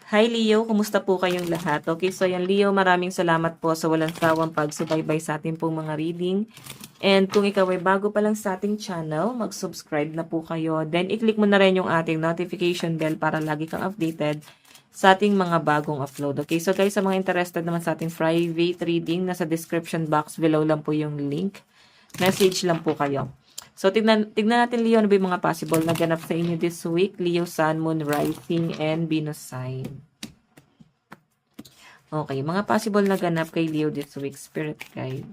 Hi Leo, kumusta po kayong lahat? Okay, so yan Leo, maraming salamat po sa walang sawang pagsubaybay sa ating pong mga reading. And kung ikaw ay bago pa lang sa ating channel, mag-subscribe na po kayo. Then i-click mo na rin yung ating notification bell para lagi kang updated sa ating mga bagong upload. Okay, so guys, sa mga interested naman sa ating private reading, nasa description box below lang po yung link. Message lang po kayo. So, tignan natin, Leo, ano ba yung mga possible na ganap sa inyo this week? Leo, Sun, Moon, Rising, and Venus sign. Okay, mga possible na ganap kay Leo this week. Spirit guide.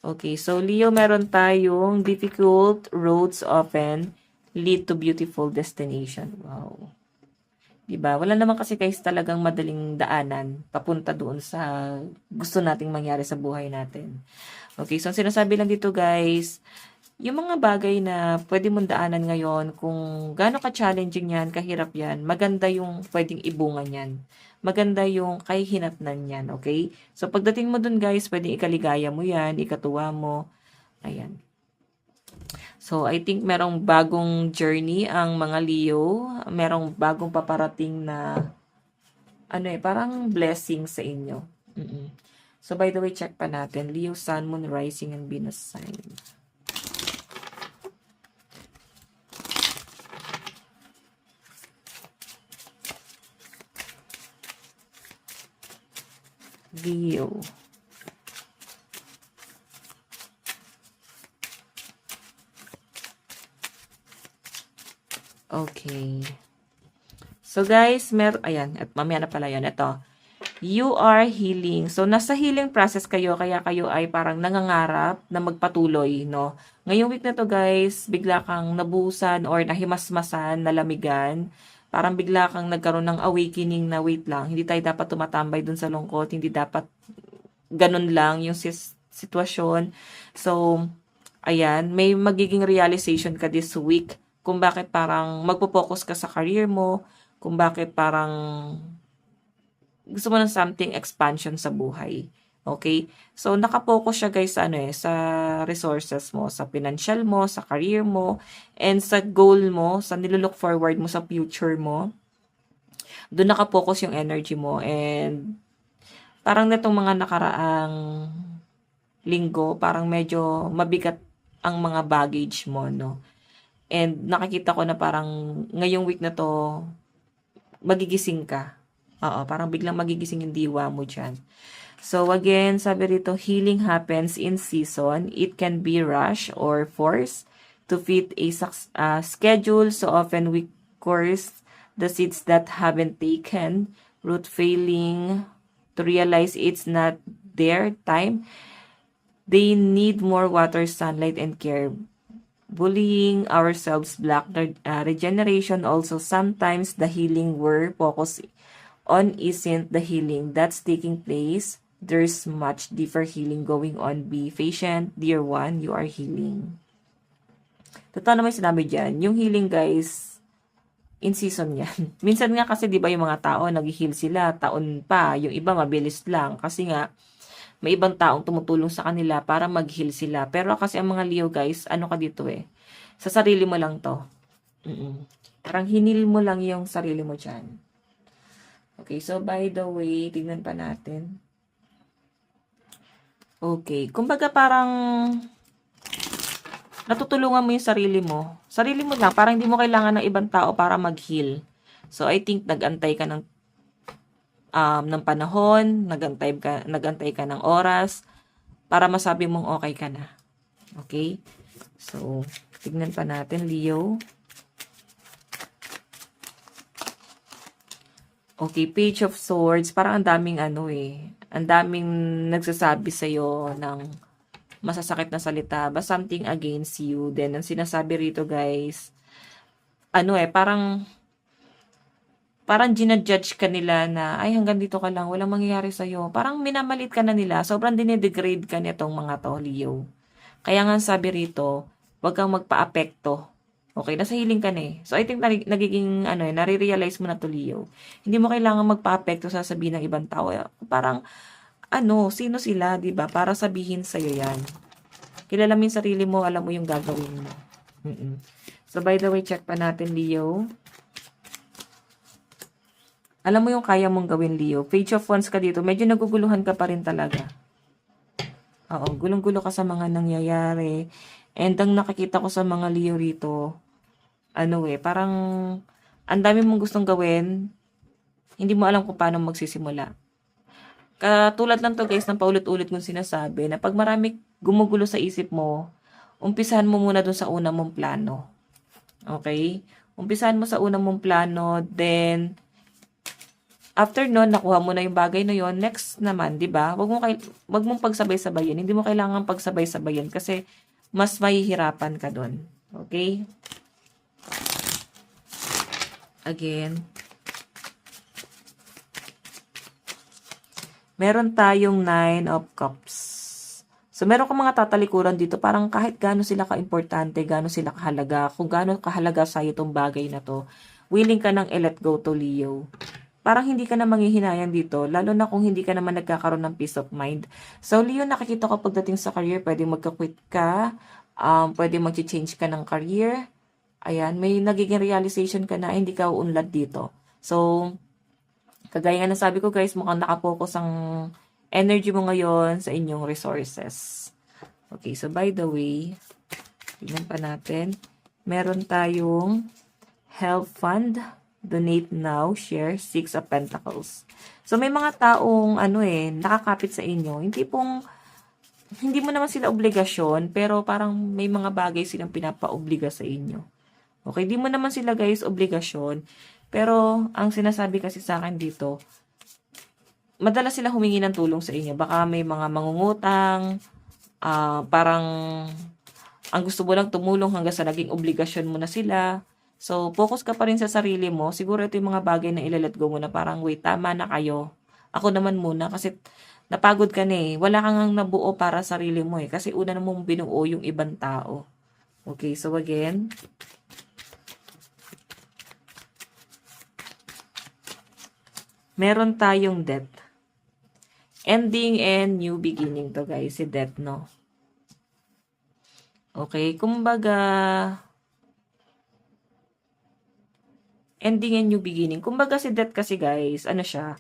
Okay, so Leo, meron tayong difficult roads often lead to beautiful destination. Wow. Diba? Wala naman kasi guys talagang madaling daanan papunta doon sa gusto nating mangyari sa buhay natin. Okay, so ang sinasabi lang dito guys, yung mga bagay na pwede mong daanan ngayon, kung gaano ka-challenging yan, kahirap yan, maganda yung pwedeng ibungan yan. Maganda yung kahihinatnan yan, okay? So pagdating mo dun guys, pwedeng ikaligaya mo yan, ikatuwa mo. Ayan. So, I think merong bagong journey ang mga Leo. Merong bagong paparating na, parang blessing sa inyo. So, by the way, check pa natin. Leo, Sun, Moon, Rising, and Venus sign. Leo. Okay. So guys, ayan, at mamaya na pala yun. Ito, you are healing. So nasa healing process kayo, kaya kayo ay parang nangangarap na magpatuloy, no? Ngayong week na to guys, bigla kang nabusan or nahimasmasan, nalamigan. Parang bigla kang nagkaroon ng awakening na wait lang. Hindi tayo dapat tumatambay dun sa lungkot. Hindi dapat ganun lang yung sitwasyon. So, ayan, may magiging realization ka this week kung bakit parang magpo-focus ka sa career mo, kung bakit parang gusto mo ng something expansion sa buhay. Okay? So, nakapokus siya guys sa sa resources mo, sa financial mo, sa career mo, and sa goal mo, sa nilook forward mo sa future mo. Doon nakapokus yung energy mo, and parang netong mga nakaraang linggo, parang medyo mabigat ang mga baggage mo, no? And nakikita ko na parang ngayong week na to, magigising ka. Oo, parang biglang magigising yung diwa mo dyan. So again, sabi rito, healing happens in season. It can be rush or force to fit a schedule. So often we curse the seeds that haven't taken root, failing to realize it's not their time. They need more water, sunlight, and care. Bullying ourselves block regeneration. Also, sometimes the healing we're focused on isn't the healing that's taking place. There's much deeper healing going on. Be patient, dear one, you are healing. Totoo naman sinabi dyan. Yung healing, guys, in season yan. Minsan nga kasi, di ba, yung mga tao, nag-heal sila, taon pa. Yung iba, mabilis lang. Kasi nga, may ibang taong tumutulong sa kanila para mag-heal sila. Pero kasi ang mga Leo guys, ano ka dito sa sarili mo lang to. Parang hinil mo lang yung sarili mo dyan. Okay, so by the way, tignan pa natin. Okay, kumbaga parang natutulungan mo yung sarili mo. Sarili mo lang, parang hindi mo kailangan ng ibang tao para mag-heal. So I think nag-antay ka ng panahon, nagantay ka ng oras para masabi mong okay ka na. Okay? So, tignan pa natin, Leo. Okay, Page of Swords. Parang ang daming ang daming nagsasabi sa'yo ng masasakit na salita, but something against you. Then, ang sinasabi rito, guys, parang ginajudge ka nila na, ay, hanggang dito ka lang, walang mangyayari sa'yo. Parang minamalit ka na nila. Sobrang dinedegrade ka nitong mga to, Leo. Kaya nga sabi rito, wag kang magpa-apekto. Okay, nasa healing ka na So, I think nagiging, nare-realize mo na to, Leo. Hindi mo kailangan magpa-apekto sa sabihin ng ibang tao. Parang, sino sila, di ba? Para sabihin sa'yo yan. Kilala mo yung sarili mo, alam mo yung gagawin mo. So, by the way, check pa natin, Leo. Alam mo yung kaya mong gawin, Leo. Page of Wands ka dito. Medyo naguguluhan ka pa rin talaga. Oo, gulong-gulo ka sa mga nangyayari. And ang nakikita ko sa mga Leo rito, parang ang dami mong gustong gawin, hindi mo alam kung paano magsisimula. Katulad lang to guys, ng paulit-ulit kong sinasabi, na pag marami gumugulo sa isip mo, umpisahan mo muna dun sa una mong plano. Okay? Umpisahan mo sa una mong plano, then after nun, nakuha mo na yung bagay na yon, next naman, 'di ba? Wag mong pagsabay-sabayan. Hindi mo kailangan pagsabay-sabayan kasi mas mahihirapan ka doon. Okay? Again, meron tayong 9 of Cups. So, meron kang mga tatalikuran dito, parang kahit gaano sila ka-importante, gaano sila kahalaga, kung gaano kahalaga sa'yo itong bagay na to, willing ka nang i-let go to, Leo. Parang hindi ka na manghihinayang dito, lalo na kung hindi ka naman nagkakaroon ng peace of mind. So, Leo, nakikita ko pagdating sa career, pwede magka-quit ka, pwede mag-change ka ng career. Ayan, may nagiging realization ka na hindi ka uunlad dito. So, kagaya nga ng sabi ko guys, mukhang nakapokus ang energy mo ngayon sa inyong resources. Okay, so by the way, tignan pa natin. Meron tayong help fund, donate now, share, 6 of Pentacles. So may mga taong nakakapit sa inyo. Hindi mo naman sila obligasyon, pero parang may mga bagay silang pinapaobliga sa inyo. Okay, di mo naman sila guys obligasyon, pero ang sinasabi kasi sa akin dito, madalas sila humingi ng tulong sa inyo. Baka may mga mangungutang, parang ang gusto mo lang tumulong hanggang sa naging obligasyon mo na sila. So, focus ka pa rin sa sarili mo. Siguro ito yung mga bagay na ilalet go mo na parang, wait, tama na kayo. Ako naman muna kasi napagod ka na eh. Wala kang nabuo para sa sarili mo eh. Kasi una na mong binuo yung ibang tao. Okay, so again, meron tayong death. Ending and new beginning to guys, si death, no? Okay, kumbaga, ending and new beginning. Kumbaga si death kasi guys, siya,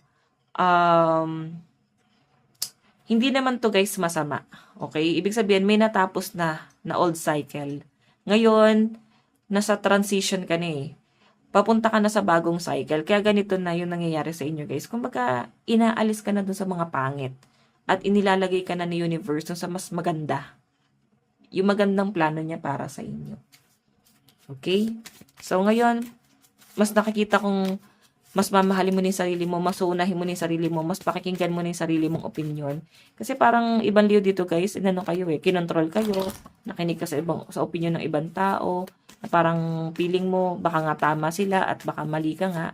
hindi naman to guys masama. Okay, ibig sabihin may natapos na old cycle. Ngayon, nasa transition ka na eh. Papunta ka na sa bagong cycle. Kaya ganito na yung nangyayari sa inyo guys. Kumbaga, inaalis ka na dun sa mga pangit. At inilalagay ka na ni universe dun sa mas maganda. Yung magandang plano niya para sa inyo. Okay? So ngayon, mas nakikita kong mas mamahalin mo na yung sarili mo, mas uunahin mo na yung sarili mo, mas pakikinggan mo na yung sarili mong opinion. Kasi parang ibang Leo dito guys, kayo eh, kinontrol kayo, nakinig ka sa opinion ng ibang tao, na parang feeling mo, baka nga tama sila at baka mali ka nga.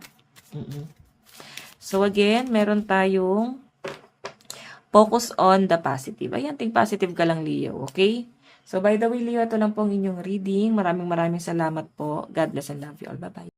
So again, meron tayong focus on the positive. Ayan, think positive ka lang Leo, okay? So by the way Leo, ito lang pong inyong reading. Maraming salamat po. God bless and love you all. Bye-bye.